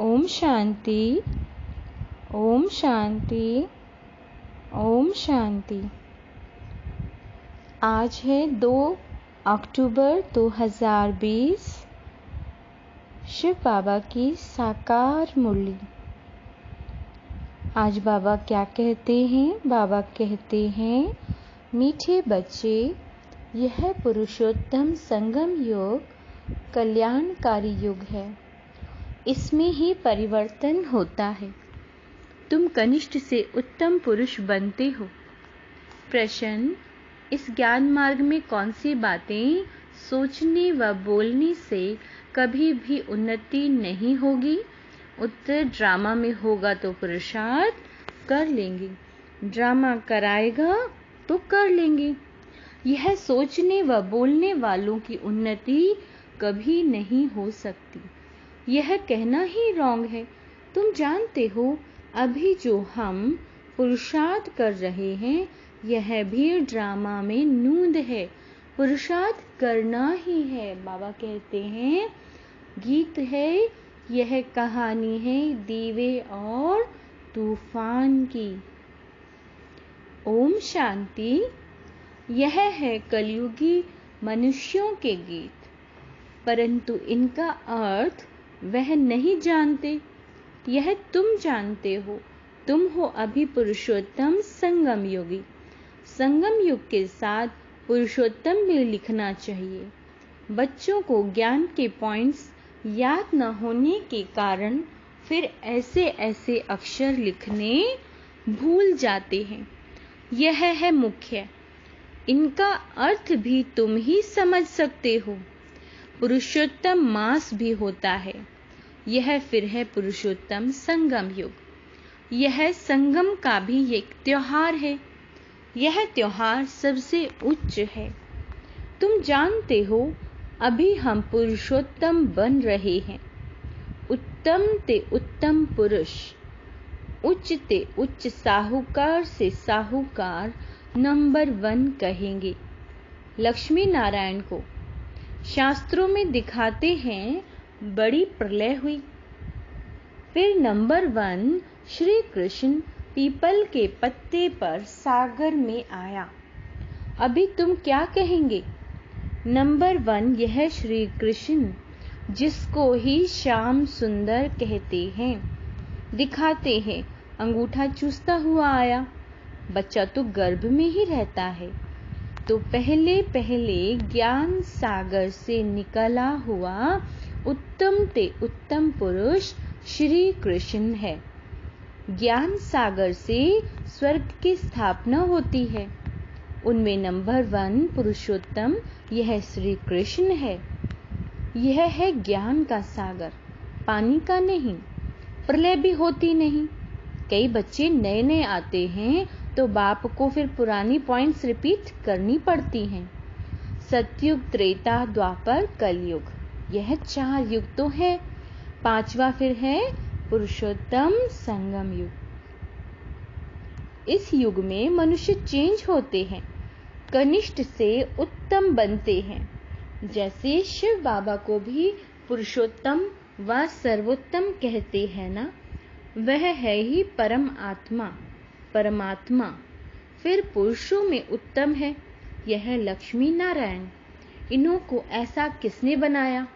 ओम शांति, ओम शांति, ओम शांति। आज है 2 अक्टूबर 2020। शिव बाबा की साकार मुरली। आज बाबा क्या कहते हैं? बाबा कहते हैं, मीठे बच्चे, यह पुरुषोत्तम संगम योग कल्याणकारी युग है। इसमें ही परिवर्तन होता है। तुम कनिष्ठ से उत्तम पुरुष बनते हो। प्रश्न: इस ज्ञान मार्ग में कौन सी बातें सोचने व बोलने से कभी भी उन्नति नहीं होगी? उत्तर: ड्रामा में होगा तो पुरुषार्थ कर लेंगे, ड्रामा कराएगा तो कर लेंगे। यह सोचने व बोलने वालों की उन्नति कभी नहीं हो सकती। यह कहना ही रॉन्ग है। तुम जानते हो, अभी जो हम पुरुषार्थ कर रहे हैं, यह भी ड्रामा में नूंद है। पुरुषार्थ करना ही है। बाबा कहते हैं, गीत है, यह कहानी है दीवे और तूफान की। ओम शांति। यह है कलयुगी मनुष्यों के गीत, परंतु इनका अर्थ वह नहीं जानते। यह तुम जानते हो। तुम हो अभी पुरुषोत्तम संगम योगी। संगम युग के साथ पुरुषोत्तम भी लिखना चाहिए। बच्चों को ज्ञान के पॉइंट्स याद न होने के कारण फिर ऐसे ऐसे अक्षर लिखने भूल जाते हैं। यह है मुख्य। इनका अर्थ भी तुम ही समझ सकते हो। पुरुषोत्तम मास भी होता है। यह फिर है पुरुषोत्तम संगम युग। यह संगम का भी एक त्योहार है। यह त्योहार सबसे उच्च है। तुम जानते हो, अभी हम पुरुषोत्तम बन रहे हैं। उत्तम ते उत्तम पुरुष, उच्च ते उच्च साहूकार से साहूकार नंबर 1 कहेंगे लक्ष्मी नारायण को। शास्त्रों में दिखाते हैं, बड़ी प्रलय हुई, फिर नंबर 1 श्री कृष्ण पीपल के पत्ते पर सागर में आया। अभी तुम क्या कहेंगे? नंबर 1 यह श्री कृष्ण, जिसको ही श्याम सुंदर कहते हैं, दिखाते हैं अंगूठा चूसता हुआ आया। बच्चा तो गर्भ में ही रहता है, तो पहले पहले ज्ञान सागर से निकला हुआ उत्तम ते उत्तम पुरुष श्री कृष्ण है। ज्ञान सागर से स्वर्ग की स्थापना होती है। उनमें नंबर 1 पुरुषोत्तम यह श्री कृष्ण है। यह है ज्ञान का सागर, पानी का नहीं। प्रलय भी होती नहीं। कई बच्चे नए नए आते हैं तो बाप को फिर पुरानी पॉइंट्स रिपीट करनी पड़ती हैं। सतयुग, त्रेता, द्वापर, कलयुग, यह 4 युग तो है। 5वां फिर है पुरुषोत्तम संगम युग। इस युग में मनुष्य चेंज होते हैं, कनिष्ठ से उत्तम बनते हैं। जैसे शिव बाबा को भी पुरुषोत्तम व सर्वोत्तम कहते हैं ना, वह है ही परम आत्मा, परमात्मा। फिर पुरुषों में उत्तम है, यह लक्ष्मी नारायण। इन्हों को ऐसा किसने बनाया?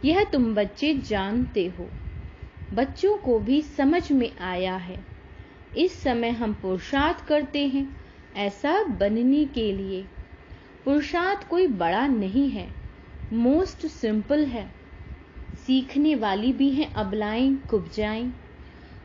यह तुम बच्चे जानते हो। बच्चों को भी समझ में आया है। इस समय हम पुरुषार्थ करते हैं ऐसा बनने के लिए। पुरुषार्थ कोई बड़ा नहीं है, मोस्ट सिंपल है। सीखने वाली भी हैं अबलाएं कुब्जाएं,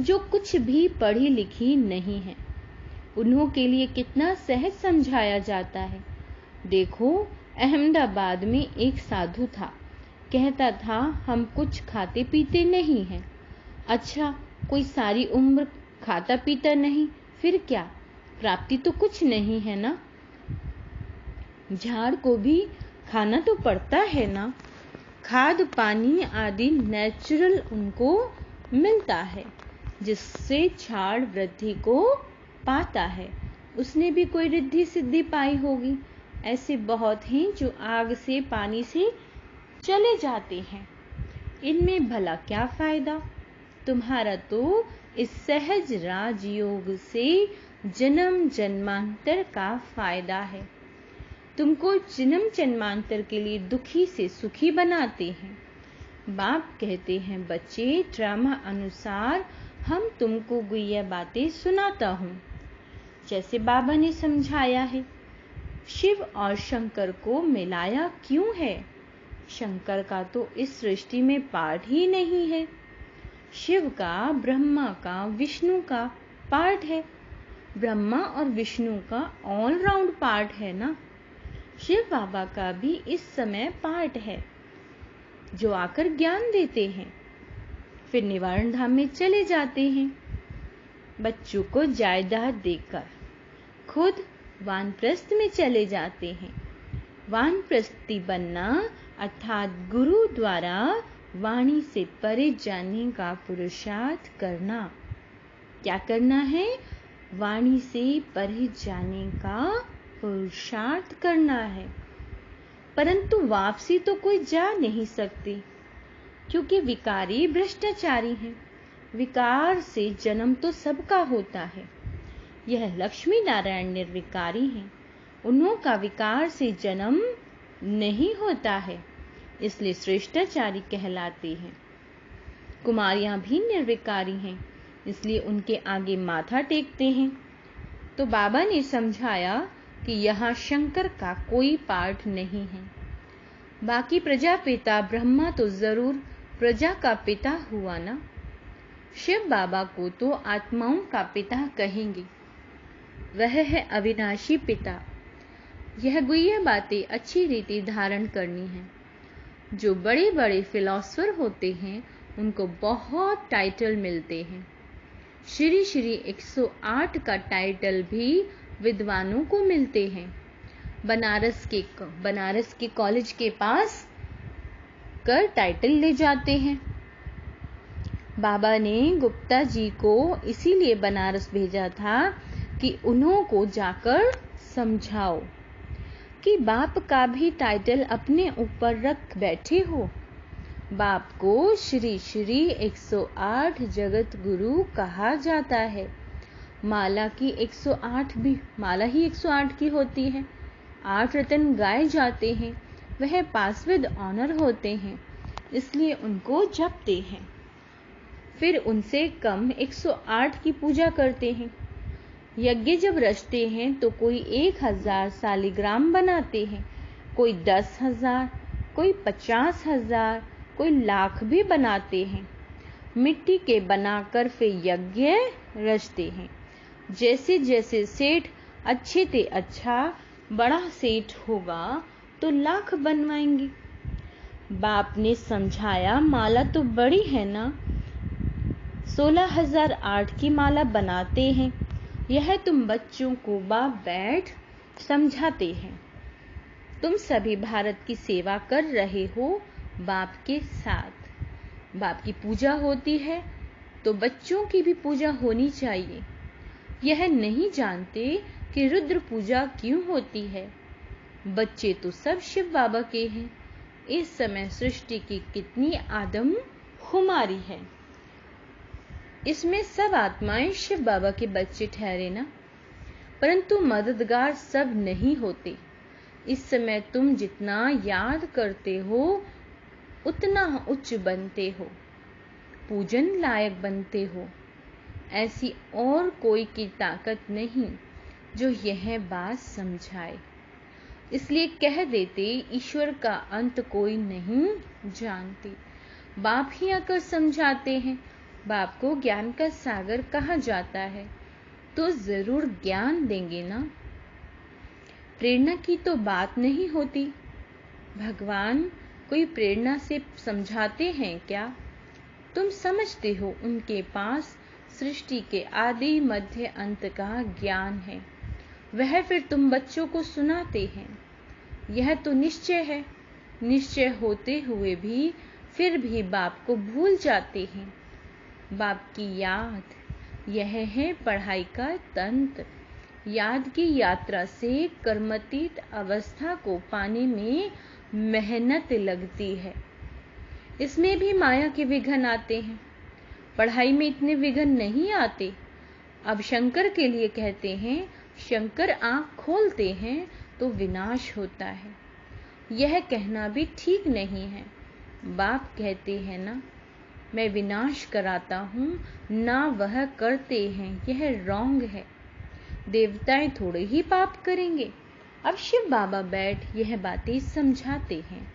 जो कुछ भी पढ़ी लिखी नहीं है। उन्हों के लिए कितना सहज समझाया जाता है। देखो, अहमदाबाद में एक साधु था, कहता था हम कुछ खाते पीते नहीं हैं। अच्छा, कोई सारी उम्र खाता पीता नहीं, फिर क्या? प्राप्ति तो कुछ नहीं है ना। झाड़ को भी खाना तो पड़ता है ना। खाद पानी आदि नेचुरल उनको मिलता है, जिससे झाड़ वृद्धि को पाता है। उसने भी कोई रिद्धि सिद्धि पाई होगी। ऐसे बहुत हैं जो आग से पानी से चले जाते हैं। इनमें भला क्या फायदा? तुम्हारा तो इस सहज राजयोग से जन्म जन्मांतर का फायदा है। तुमको जन्म जन्मांतर के लिए दुखी से सुखी बनाते हैं। बाप कहते हैं, बच्चे, ड्रामा अनुसार हम तुमको गुह्य बातें सुनाता हूँ। जैसे बाबा ने समझाया है, शिव और शंकर को मिलाया क्यों है? शंकर का तो इस सृष्टि में पार्ट ही नहीं है। शिव का, ब्रह्मा का, विष्णु का पार्ट है। ब्रह्मा और विष्णु का ऑल राउंड पार्ट है ना। शिव बाबा का भी इस समय पार्ट है, जो आकर ज्ञान देते हैं, फिर निवारण धाम में चले जाते हैं। बच्चों को जायदाद देकर खुद वानप्रस्थ में चले जाते हैं। वानप्रस्थी बनना अर्थात गुरु द्वारा वाणी से परे जाने का पुरुषार्थ करना। क्या करना है? वाणी से परे जाने का पुरुषार्थ करना है। परंतु वापसी तो कोई जा नहीं सकती, क्योंकि विकारी भ्रष्टाचारी हैं। विकार से जन्म तो सबका होता है। यह लक्ष्मी नारायण निर्विकारी हैं। उन्हों का विकार से जन्म नहीं होता है, इसलिए श्रेष्ठाचारी कहलाते हैं। कुमारियां भी निर्विकारी हैं, इसलिए उनके आगे माथा टेकते हैं। तो बाबा ने समझाया कि यहाँ शंकर का कोई पार्ट नहीं है। बाकी प्रजापिता ब्रह्मा तो जरूर प्रजा का पिता हुआ ना। शिव बाबा को तो आत्माओं का पिता कहेंगे। वह है अविनाशी पिता। यह गुह्य बातें अच्छी रीति धारण करनी है। जो बड़े बड़े फिलोसफर होते हैं, उनको बहुत टाइटल मिलते हैं। श्री श्री 108 का टाइटल भी विद्वानों को मिलते हैं। बनारस के कॉलेज के पास कर टाइटल ले जाते हैं। बाबा ने गुप्ता जी को इसीलिए बनारस भेजा था कि उन्हों को जाकर समझाओ कि बाप का भी टाइटल अपने ऊपर रख बैठे हो। बाप को श्री श्री 108 जगत गुरु कहा जाता है। माला की 108 भी माला ही 108 की होती है। 8 रतन गाए जाते हैं। वह पास विद ऑनर होते हैं, इसलिए उनको जपते हैं। फिर उनसे कम 108 की पूजा करते हैं। यज्ञ जब रचते हैं तो कोई 1000 सालिग्राम बनाते हैं, कोई 10,000, कोई 50,000, कोई लाख भी बनाते हैं। मिट्टी के बनाकर फिर यज्ञ रचते हैं। जैसे जैसे सेठ अच्छे से अच्छा बड़ा सेठ होगा तो लाख बनवाएंगे। बाप ने समझाया, माला तो बड़ी है ना, 16,008 की माला बनाते हैं। यह तुम बच्चों को बाप बैठ समझाते हैं। तुम सभी भारत की सेवा कर रहे हो बाप के साथ। बाप की पूजा होती है तो बच्चों की भी पूजा होनी चाहिए। यह नहीं जानते कि रुद्र पूजा क्यों होती है। बच्चे तो सब शिव बाबा के हैं। इस समय सृष्टि की कितनी आदम खुमारी है, इसमें सब आत्माएं शिव बाबा के बच्चे ठहरे ना। परंतु मददगार सब नहीं होते। इस समय तुम जितना याद करते हो उतना उच्च बनते हो, पूजन लायक बनते हो। ऐसी और कोई की ताकत नहीं जो यह बात समझाए। इसलिए कह देते, ईश्वर का अंत कोई नहीं जानते। बाप ही आकर समझाते हैं। बाप को ज्ञान का सागर कहा जाता है, तो जरूर ज्ञान देंगे ना। प्रेरणा की तो बात नहीं होती। भगवान कोई प्रेरणा से समझाते हैं क्या? तुम समझते हो उनके पास सृष्टि के आदि मध्य अंत का ज्ञान है। वह फिर तुम बच्चों को सुनाते हैं। यह तो निश्चय है। निश्चय होते हुए भी फिर भी बाप को भूल जाते हैं। बाप की याद, यह है पढ़ाई का तंत्र। याद की यात्रा से कर्मतीत अवस्था को पाने में मेहनत लगती है। इसमें भी माया के विघ्न आते हैं। पढ़ाई में इतने विघ्न नहीं आते। अब शंकर के लिए कहते हैं, शंकर आंख खोलते हैं तो विनाश होता है। यह कहना भी ठीक नहीं है। बाप कहते हैं ना, मैं विनाश कराता हूं, ना वह करते हैं, यह रॉन्ग है। देवताएं थोड़े ही पाप करेंगे। अब शिव बाबा बैठ यह बातें समझाते हैं।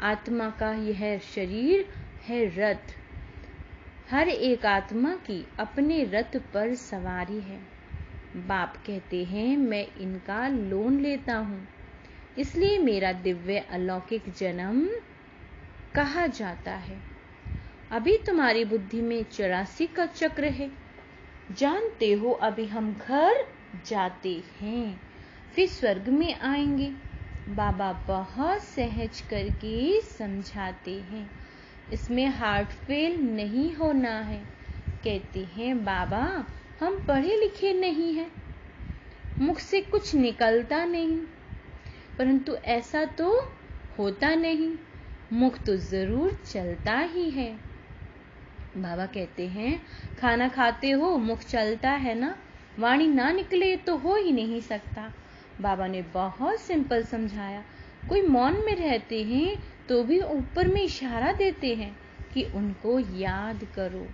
आत्मा का यह शरीर है रथ। हर एक आत्मा की अपने रथ पर सवारी है। बाप कहते हैं, मैं इनका लोन लेता हूं, इसलिए मेरा दिव्य अलौकिक जन्म कहा जाता है। अभी तुम्हारी बुद्धि में 84 का चक्र है। जानते हो, अभी हम घर जाते हैं, फिर स्वर्ग में आएंगे। बाबा बहुत सहज करके समझाते हैं, इसमें हार्ट फेल नहीं होना है। कहते हैं, बाबा हम पढ़े लिखे नहीं हैं, मुख से कुछ निकलता नहीं, परंतु ऐसा तो होता नहीं, मुख तो जरूर चलता ही है। बाबा कहते हैं, खाना खाते हो मुख चलता है ना, वाणी ना निकले तो हो ही नहीं सकता। बाबा ने बहुत सिंपल समझाया। कोई मौन में रहते हैं तो भी ऊपर में इशारा देते हैं कि उनको याद करो।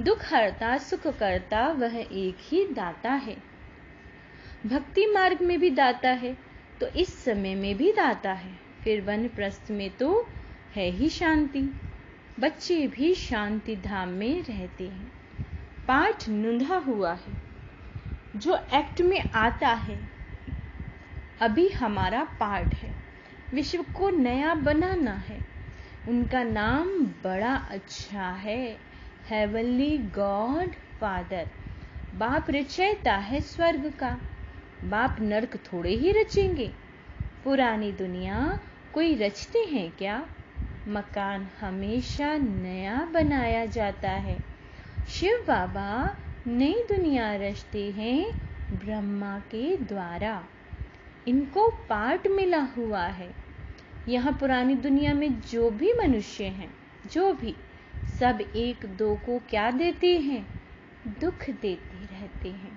दुख हरता सुख करता वह एक ही दाता है। भक्ति मार्ग में भी दाता है तो इस समय में भी दाता है। फिर वनप्रस्थ में तो है ही शांति। बच्चे भी शांति धाम में रहते हैं। पाठ नुंधा हुआ है जो एक्ट में आता है। अभी हमारा पाठ है, विश्व को नया बनाना है। उनका नाम बड़ा अच्छा है, हेवनली गॉड फादर। बाप रचयिता है स्वर्ग का। बाप नरक थोड़े ही रचेंगे। पुरानी दुनिया कोई रचते हैं क्या? मकान हमेशा नया बनाया जाता है। शिव बाबा नई दुनिया रचते हैं ब्रह्मा के द्वारा। इनको पाठ मिला हुआ है। यहाँ पुरानी दुनिया में जो भी मनुष्य हैं, जो भी, सब एक दो को क्या देते हैं? दुख देते रहते हैं।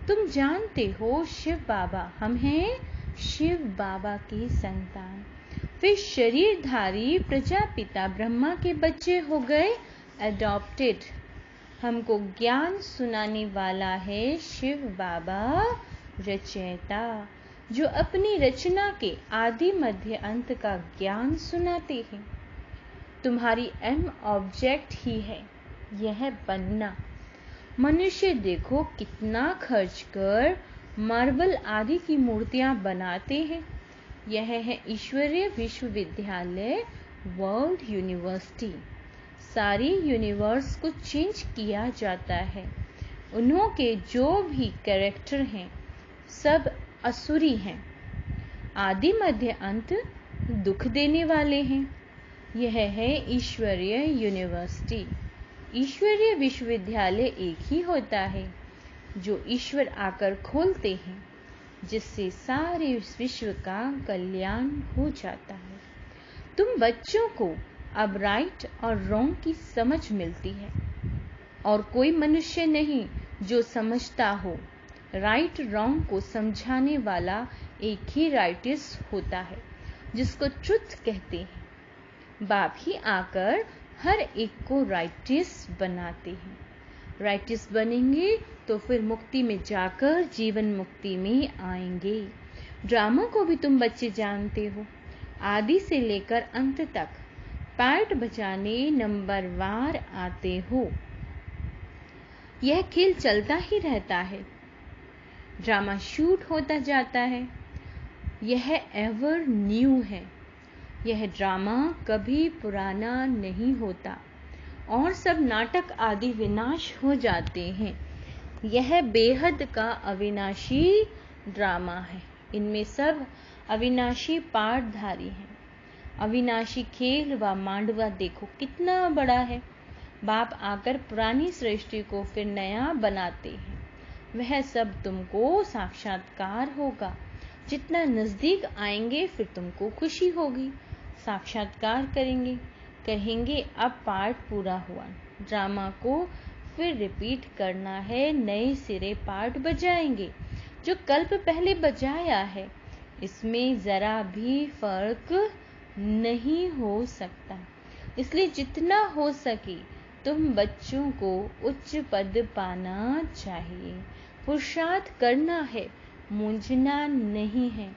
तुम जानते हो शिव बाबा, हम हैं शिव बाबा की संतान। फिर शरीरधारी प्रजापिता ब्रह्मा के बच्चे हो गए एडॉप्टेड। हमको ज्ञान सुनाने वाला है शिव बाबा रचयिता, जो अपनी रचना के आदि मध्य अंत का ज्ञान सुनाते हैं। तुम्हारी एम ऑब्जेक्ट ही है यह बनना। मनुष्य देखो कितना खर्च कर मार्बल आदि की मूर्तियां बनाते हैं। यह है ईश्वरीय विश्वविद्यालय, वर्ल्ड यूनिवर्सिटी। सारी यूनिवर्स को चेंज किया जाता है। उन्हों के जो भी कैरेक्टर हैं सब असुरी हैं। आदि मध्य अंत दुख देने वाले हैं। यह है ईश्वरीय यूनिवर्सिटी। ईश्वरीय विश्वविद्यालय एक ही होता है जो ईश्वर आकर खोलते हैं, जिससे सारे विश्व का कल्याण हो जाता है। तुम बच्चों को अब राइट और रॉन्ग की समझ मिलती है, और कोई मनुष्य नहीं जो समझता हो। राइट रॉन्ग को समझाने वाला एक ही राइटिस्ट होता है, जिसको ट्रुथ कहते हैं। बाप ही आकर हर एक को राइटिस्ट बनाते हैं। राइटिस्ट बनेंगे तो फिर मुक्ति में जाकर जीवन मुक्ति में आएंगे। ड्रामा को भी तुम बच्चे जानते हो, आदि से लेकर अंत तक पार्ट बजाने नंबर वार आते हो। यह खेल चलता ही रहता है, ड्रामा शूट होता जाता है। यह एवर न्यू है। यह ड्रामा कभी पुराना नहीं होता, और सब नाटक आदि विनाश हो जाते हैं। यह बेहद का अविनाशी ड्रामा है। इनमें सब अविनाशी पाठधारी हैं। अविनाशी खेल व मांडवा देखो कितना बड़ा है। बाप आकर पुरानी सृष्टि को फिर नया बनाते हैं। वह सब तुमको साक्षात्कार होगा। जितना नजदीक आएंगे फिर तुमको खुशी होगी। साक्षात्कार करेंगे, कहेंगे अब पाठ पूरा हुआ। ड्रामा को फिर रिपीट करना है, नए सिरे पाठ बजाएंगे जो कल पहले बजाया है। इसमें ज़रा भी फर्क नहीं हो सकता, इसलिए जितना हो सके तुम बच्चों को उच्च पद पाना चाहिए। पुरुषार्थ करना है, मूंझना नहीं है।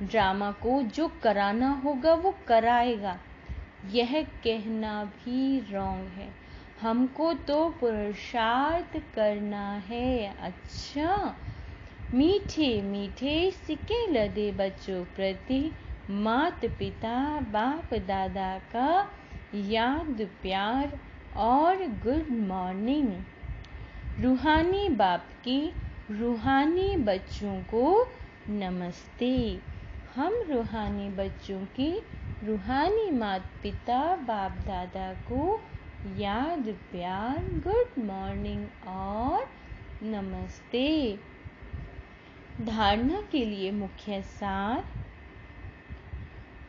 ड्रामा को जो कराना होगा वो कराएगा, यह कहना भी रॉन्ग है। हमको तो पुरुषार्थ करना है। अच्छा, मीठे मीठे सिक्के लदे बच्चों प्रति माता पिता बाप दादा का याद प्यार और गुड मॉर्निंग। रूहानी बाप की रूहानी बच्चों को नमस्ते। हम रूहानी बच्चों की रूहानी माता पिता बाप दादा को याद प्यार गुड मॉर्निंग और नमस्ते। धारणा के लिए मुख्य सार।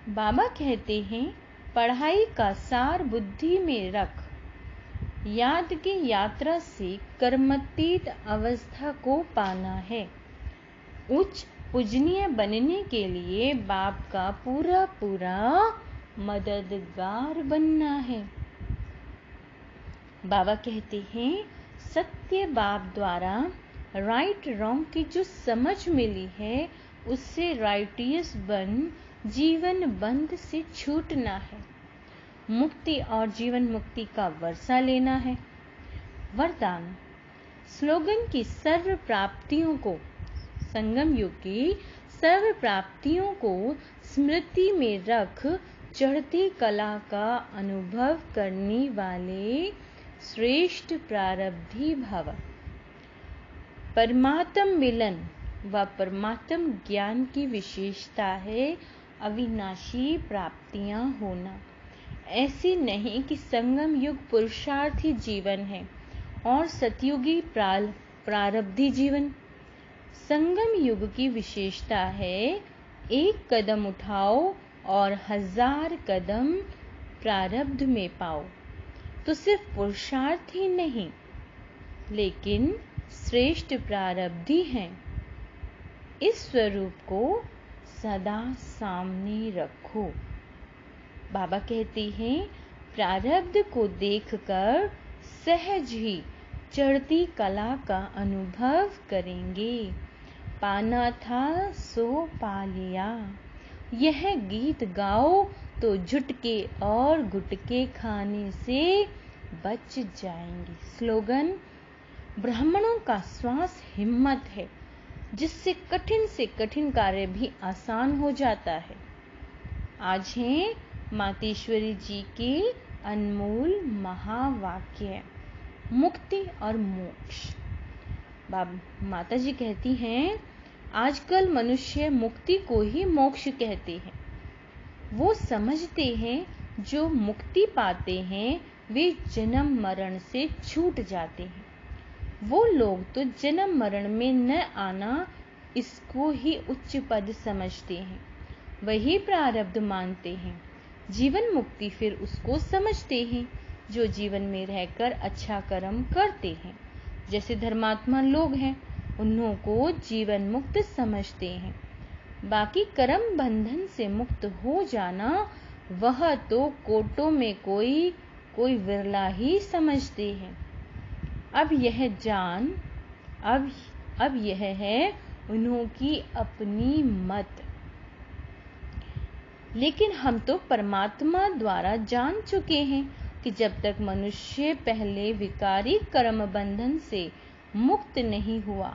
बाबा कहते हैं, पढ़ाई का सार बुद्धि में रख। याद की यात्रा से कर्मातीत अवस्था को पाना है। उच्च पूजनीय बनने के लिए बाप का पूरा पूरा मददगार बनना है। बाबा कहते हैं, सत्य बाप द्वारा राइट रॉन्ग की जो समझ मिली है उससे राइटियस बन जीवन बंध से छूटना है। मुक्ति और जीवन मुक्ति का वर्षा लेना है। वरदान। स्लोगन की सर्व प्राप्तियों को, संगम युग की सर्व प्राप्तियों को स्मृति में रख चढ़ती कला का अनुभव करने वाले श्रेष्ठ प्रारब्धी भव। परमात्म मिलन व परमात्म ज्ञान की विशेषता है अविनाशी प्राप्तियां होना। ऐसी नहीं कि संगम युग पुरुषार्थी जीवन है और सतयुगी प्रारब्धी जीवन। संगम युग की विशेषता है एक कदम उठाओ और 1000 कदम प्रारब्ध में पाओ। तो सिर्फ पुरुषार्थ ही नहीं लेकिन श्रेष्ठ प्रारब्धी हैं। इस स्वरूप को सदा सामने रखो। बाबा कहते हैं, प्रारब्ध को देखकर सहज ही चढ़ती कला का अनुभव करेंगे। पाना था सो पा लिया, यह गीत गाओ तो झुटके और गुटके खाने से बच जाएंगे। स्लोगन। ब्राह्मणों का श्वास हिम्मत है जिससे से कठिन कार्य भी आसान हो जाता है। आज हैं मातेश्वरी जी के अनमोल महावाक्य, मुक्ति और मोक्ष। माता जी कहती हैं, आजकल मनुष्य मुक्ति को ही मोक्ष कहते हैं। वो समझते हैं जो मुक्ति पाते हैं वे जन्म मरण से छूट जाते हैं। वो लोग तो जन्म मरण में न आना इसको ही उच्च पद समझते हैं, वही प्रारब्ध मानते हैं। जीवन मुक्ति फिर उसको समझते हैं जो जीवन में रहकर अच्छा कर्म करते हैं। जैसे धर्मात्मा लोग हैं उन्हों को जीवन मुक्त समझते हैं। बाकी कर्म बंधन से मुक्त हो जाना वह तो कोटों में कोई विरला ही समझते हैं। अब यह है उन्हों की अपनी मत। लेकिन हम तो परमात्मा द्वारा जान चुके हैं कि जब तक मनुष्य पहले विकारी कर्म बंधन से मुक्त नहीं हुआ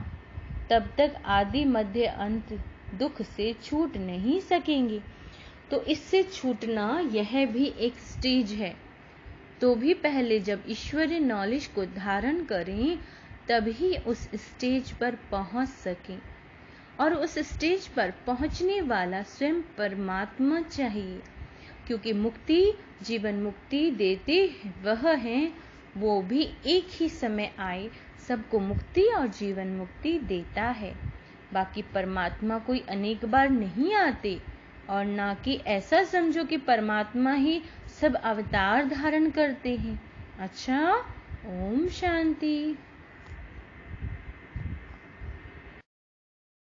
तब तक आदि मध्य अंत दुख से छूट नहीं सकेंगे। तो इससे छूटना यह भी एक स्टेज है। तो भी पहले जब ईश्वरीय नॉलेज को धारण करें तभी उस स्टेज पर पहुंच सकें। और उस स्टेज पर पहुंचने वाला स्वयं परमात्मा चाहिए, क्योंकि मुक्ति जीवन मुक्ति देते वह हैं। वो भी एक ही समय आए सबको मुक्ति और जीवन मुक्ति देता है। बाकी परमात्मा कोई अनेक बार नहीं आते। और ना कि ऐसा समझो कि परमात्मा ही सब अवतार धारण करते हैं। अच्छा, ओम शांति।